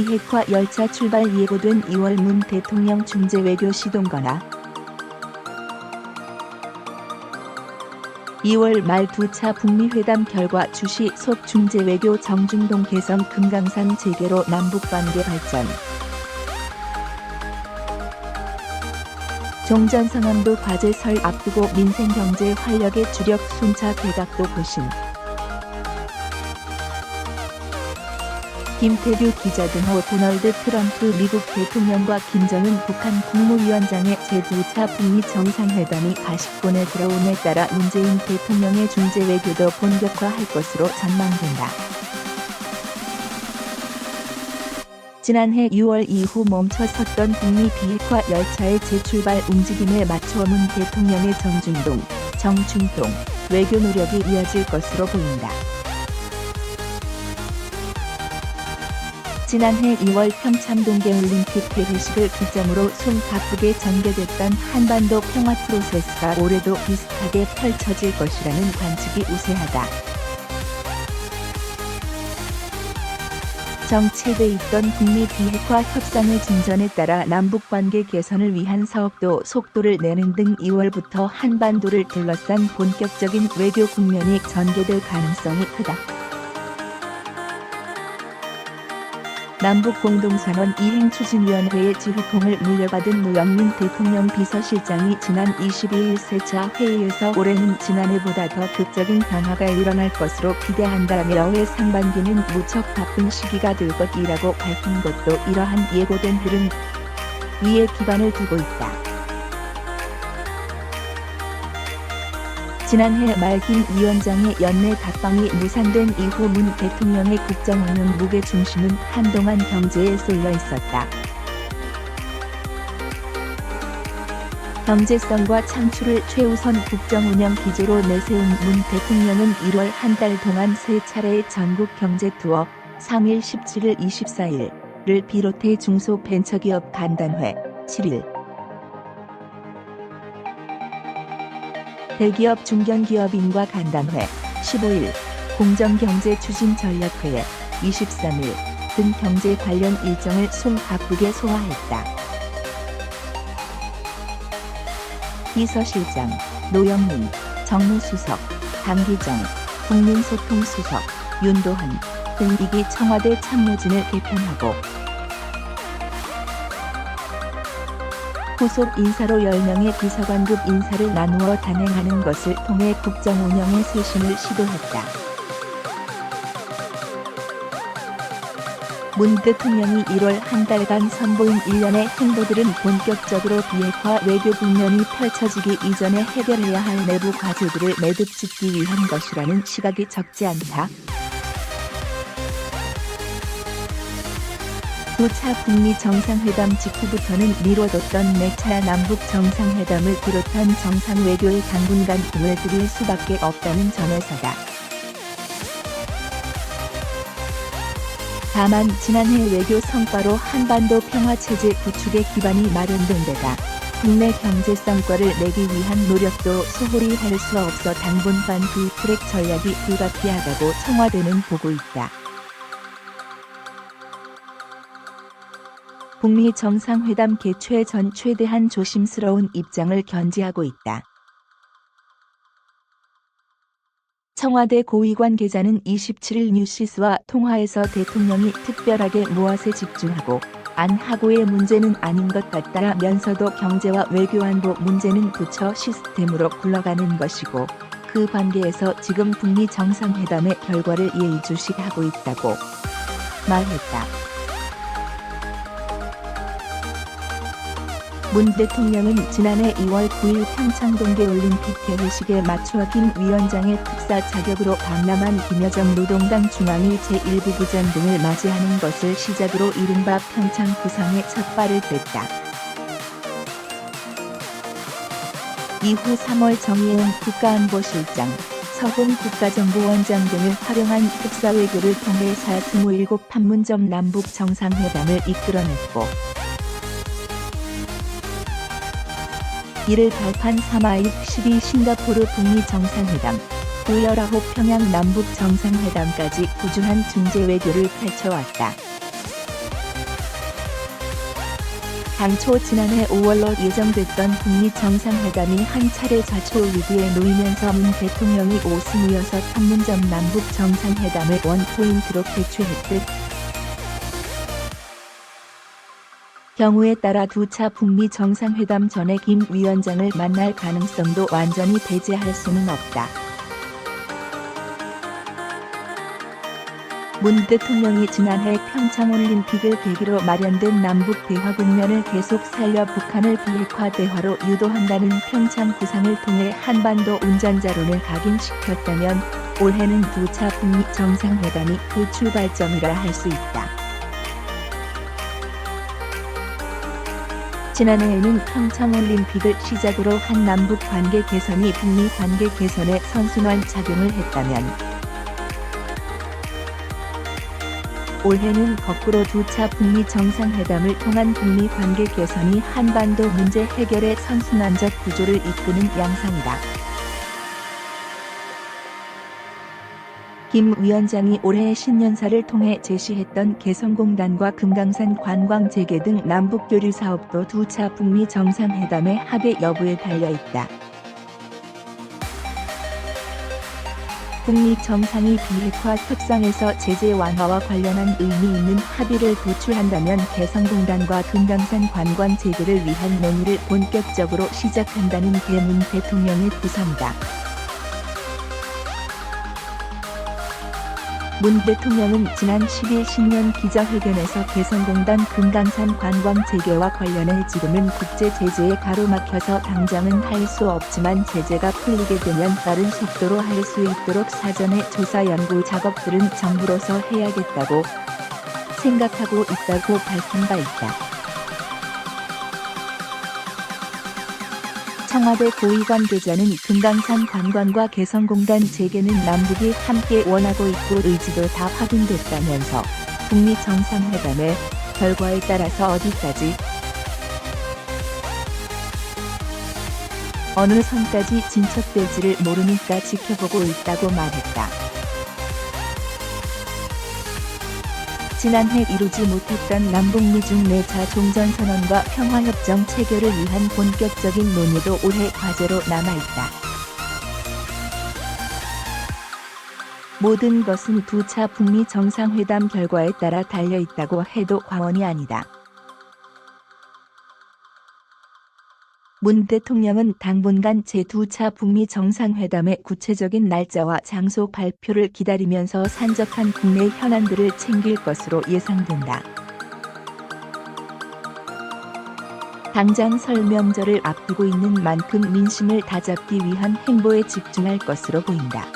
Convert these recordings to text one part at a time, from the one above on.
비핵화 열차 출발 예고된 2월 문 대통령 중재 외교 시동 건화. 2월 말 2차 북미 회담 결과 주시 속 중재 외교 정중동 개성 금강산 재개로 남북관계 발전. 종전선언도 과제 설 앞두고 민생 경제 활력의 주력 순차 개각도 고심. 김태규 기자 등호 도널드 트럼프 미국 대통령과 김정은 북한 국무위원장의 제2차 북미 정상회담이 가십권에 들어옴에 따라 문재인 대통령의 중재 외교도 본격화할 것으로 전망된다. 지난해 6월 이후 멈춰섰던 북미 비핵화 열차의 재출발 움직임에 맞춰 문 대통령의 정중동 외교 노력이 이어질 것으로 보인다. 지난해 2월 평창 동계올림픽 개회식을 기점으로 숨가쁘게 전개됐던 한반도 평화 프로세스가 올해도 비슷하게 펼쳐질 것이라는 관측이 우세하다. 정체돼 있던 북미 비핵화 협상의 진전에 따라 남북관계 개선을 위한 사업도 속도를 내는 등 2월부터 한반도를 둘러싼 본격적인 외교 국면이 전개될 가능성이 크다. 남북공동선언 이행추진위원회의 지휘통을 물려받은 노영민 대통령 비서실장이 지난 22일 세차 회의에서 올해는 지난해보다 더 극적인 변화가 일어날 것으로 기대한다며 올해 상반기는 무척 바쁜 시기가 될 것이라고 밝힌 것도 이러한 예고된 흐름 위에 기반을 두고 있다. 지난해 말 김 위원장의 연내 답방이 무산된 이후 문 대통령의 국정운영 무게중심은 한동안 경제에 쏠려 있었다. 경제성과 창출을 최우선 국정운영 기조로 내세운 문 대통령은 1월 한 달 동안 세 차례의 전국 경제 투어 3일 17일 24일을 비롯해 중소벤처기업 간담회 7일 대기업 중견기업인과 간담회 15일, 공정경제추진전략회의 23일 등 경제 관련 일정을 숨가쁘게 소화했다. 비서실장, 노영민, 정무수석, 강기정, 국민소통수석, 윤도한 등 2기 청와대 참모진을 개편하고 후속 인사로 10명의 비서관급 인사를 나누어 단행하는 것을 통해 국정운영의 쇄신을 시도했다. 문 대통령이 1월 한 달간 선보인 일련의 행보들은 본격적으로 비핵화 외교 국면이 펼쳐지기 이전에 해결해야 할 내부 과제들을 매듭 짓기 위한 것이라는 시각이 적지 않다. 2차 북미 정상회담 직후부터는 미뤄뒀던 몇 차례 남북 정상회담을 비롯한 정상 외교에 당분간 공을 들일 수밖에 없다는 점에서다. 다만 지난해 외교 성과로 한반도 평화체제 구축의 기반이 마련된 데다 국내 경제 성과를 내기 위한 노력도 소홀히 할 수 없어 당분간 두 트랙 전략이 불가피하다고 청와대는 보고 있다. 북미 정상회담 개최 전 최대한 조심스러운 입장을 견지하고 있다. 청와대 고위 관계자는 27일 뉴시스와 통화에서 대통령이 특별하게 무엇에 집중하고 안 하고의 문제는 아닌 것 같다라면서도 경제와 외교 안보 문제는 부처 시스템으로 굴러가는 것이고 그 관계에서 지금 북미 정상회담의 결과를 예의주시하고 있다고 말했다. 문 대통령은 지난해 2월 9일 평창 동계올림픽 개회식에 맞춰 김 위원장의 특사 자격으로 방남한 김여정 노동당 중앙위 제1부부장 등을 맞이하는 것을 시작으로 이른바 평창 구상의 첫 발을 뗐다. 이후 3월 정의용 국가안보실장, 서훈 국가정보원장 등을 활용한 특사 외교를 통해 47 판문점 남북 정상회담을 이끌어냈고 이를 발판 삼아 12 싱가포르 북미 정상회담, 19 평양 남북 정상회담까지 꾸준한 중재 외교를 펼쳐왔다. 당초 지난해 5월로 예정됐던 북미 정상회담이 한 차례 좌초 위기에 놓이면서 문 대통령이 오스무여섯 판문점 남북 정상회담을 원포인트로 개최했듯 경우에 따라 두 차 북미 정상회담 전에 김 위원장을 만날 가능성도 완전히 배제할 수는 없다. 문 대통령이 지난해 평창올림픽을 계기로 마련된 남북 대화 국면을 계속 살려 북한을 비핵화 대화로 유도한다는 평창 구상을 통해 한반도 운전자론을 각인시켰다면 올해는 두 차 북미 정상회담이 그 출발점이라 할 수 있다. 지난해에는 평창올림픽을 시작으로 한 남북 관계 개선이 북미 관계 개선에 선순환 작용을 했다면 올해는 거꾸로 두 차 북미 정상회담을 통한 북미 관계 개선이 한반도 문제 해결의 선순환적 구조를 이끄는 양상이다. 김 위원장이 올해 신년사를 통해 제시했던 개성공단과 금강산 관광 재개 등 남북 교류 사업도 두 차 북미 정상회담의 합의 여부에 달려 있다. 북미 정상이 비핵화 협상에서 제재 완화와 관련한 의미 있는 합의를 도출한다면 개성공단과 금강산 관광 재개를 위한 논의를 본격적으로 시작한다는 게 문 대통령의 구상이다. 문 대통령은 지난 10일 신년 기자회견에서 개성공단 금강산 관광 재개와 관련해 지금은 국제 제재에 가로막혀서 당장은 할 수 없지만 제재가 풀리게 되면 빠른 속도로 할 수 있도록 사전에 조사 연구 작업들은 정부로서 해야겠다고 생각하고 있다고 밝힌 바 있다. 청와대 고위 관계자는 금강산 관광과 개성공단 재개는 남북이 함께 원하고 있고 의지도 다 확인됐다면서 북미 정상회담의 결과에 따라서 어디까지 어느 선까지 진척될지를 모르니까 지켜보고 있다고 말했다. 지난해 이루지 못했던 남북미중 내차 종전선언과 평화협정 체결을 위한 본격적인 논의도 올해 과제로 남아있다. 모든 것은 두 차 북미 정상회담 결과에 따라 달려있다고 해도 과언이 아니다. 문 대통령은 당분간 제2차 북미 정상회담의 구체적인 날짜와 장소 발표를 기다리면서 산적한 국내 현안들을 챙길 것으로 예상된다. 당장 설 명절을 앞두고 있는 만큼 민심을 다잡기 위한 행보에 집중할 것으로 보인다.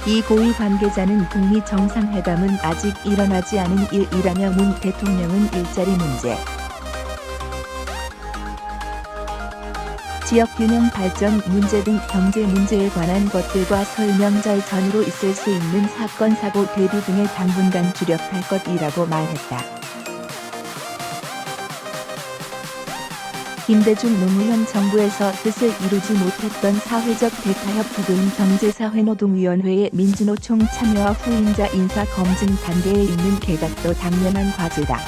이 고위 관계자는 북미 정상회담은 아직 일어나지 않은 일이라며 문 대통령은 일자리 문제, 지역균형 발전 문제 등 경제 문제에 관한 것들과 설 명절 전후로 있을 수 있는 사건 사고 대비 등에 당분간 주력할 것이라고 말했다. 김대중 노무현 정부에서 뜻을 이루지 못했던 사회적 대타협 부분 경제사회노동위원회의 민주노총 참여와 후임자 인사 검증 단계에 있는 개각도 당면한 과제다.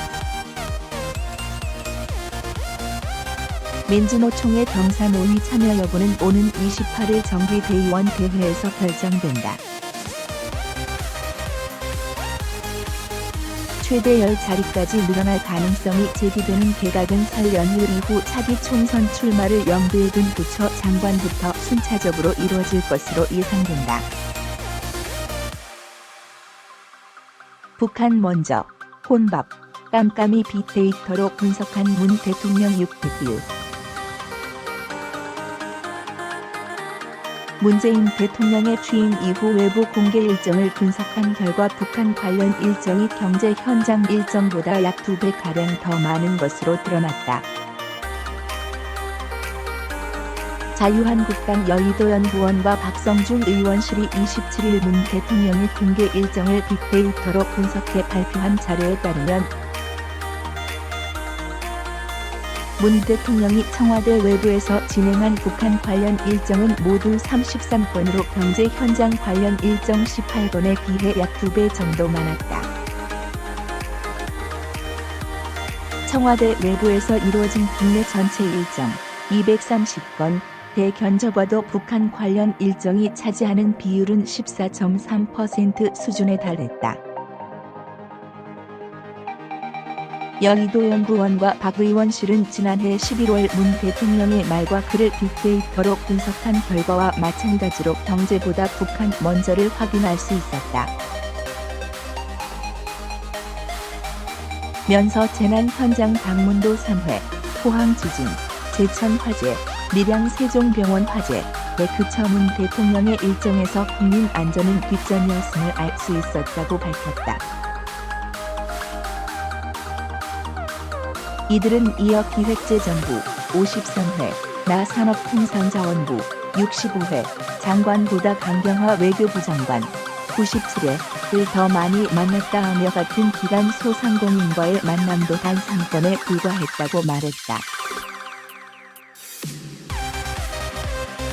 민주노총의 병사노위 참여 여부는 오는 28일 정기대의원 대회에서 결정된다. 최대 10자리까지 늘어날 가능성이 제기되는 개각은 설 연휴 이후 차기 총선 출마를 염두에 둔 부처 장관부터 순차적으로 이루어질 것으로 예상된다. 북한 먼저, 혼밥, 깜깜이 빅데이터로 분석한 문 대통령 6대뷰. 문재인 대통령의 취임 이후 외부 공개 일정을 분석한 결과 북한 관련 일정이 경제 현장 일정보다 약 2배가량 더 많은 것으로 드러났다. 자유한국당 여의도연구원과 박성중 의원실이 27일 문 대통령의 공개 일정을 빅데이터로 분석해 발표한 자료에 따르면 문 대통령이 청와대 외부에서 진행한 북한 관련 일정은 모두 33건으로 경제 현장 관련 일정 18건에 비해 약 2배 정도 많았다. 청와대 내부에서 이루어진 국내 전체 일정 230건, 대견적어도 북한 관련 일정이 차지하는 비율은 14.3% 수준에 달했다. 여의도 연구원과 박 의원실은 지난해 11월 문 대통령의 말과 글을 빅데이터로 분석한 결과와 마찬가지로 경제보다 북한 먼저를 확인할 수 있었다. 면서 재난 현장 방문도 3회, 포항 지진, 제천 화재, 밀양 세종병원 화재, 그쳐 문 대통령의 일정에서 국민 안전은 뒷전이었음을 알 수 있었다고 밝혔다. 이들은 이어 기획재정부 53회, 나 산업통상자원부 65회, 장관보다 강경화 외교부 장관 97회를 더 많이 만났다 하며 같은 기간 소상공인과의 만남도 단 3건에 불과했다고 말했다.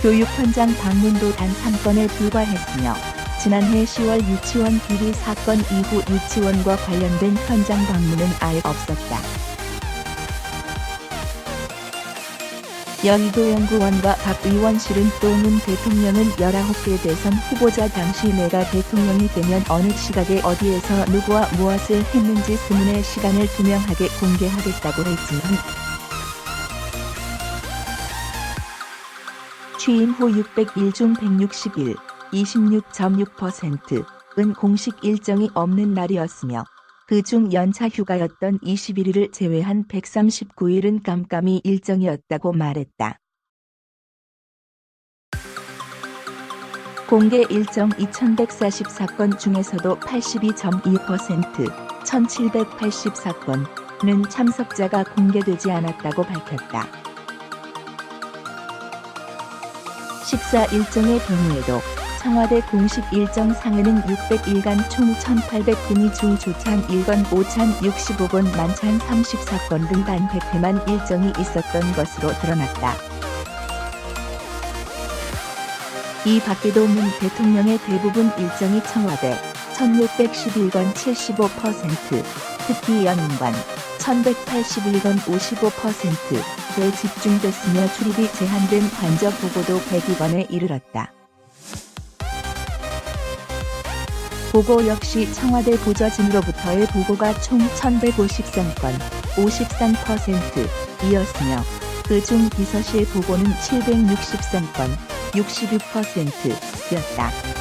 교육 현장 방문도 단 3건에 불과했으며 지난해 10월 유치원 비리 사건 이후 유치원과 관련된 현장 방문은 아예 없었다. 여의도 연구원과 박 의원실은 또 문 대통령은 19개 대선 후보자 당시 내가 대통령이 되면 어느 시각에 어디에서 누구와 무엇을 했는지 스문의 시간을 투명하게 공개하겠다고 했지만 취임 후 601 중 161, 26.6%은 공식 일정이 없는 날이었으며 그중 연차 휴가였던 21일을 제외한 139일은 깜깜이 일정이었다고 말했다. 공개 일정 2144건 중에서도 82.2%, 1784건은 참석자가 공개되지 않았다고 밝혔다. 식사 일정의 경우에도 청와대 공식 일정 상에는 600일간 총 1800금이 중 조찬 1건 5065건 만찬 34건 등 단 100회만 일정이 있었던 것으로 드러났다. 이 밖에도 문 대통령의 대부분 일정이 청와대 1611건 75%, 특히 연인관 1181건 55%에 집중됐으며 출입이 제한된 관저 보고도 102건에 이르렀다. 보고 역시 청와대 보좌진으로부터의 보고가 총 1153건, 53%이었으며 그중 비서실 보고는 763건, 66%였다.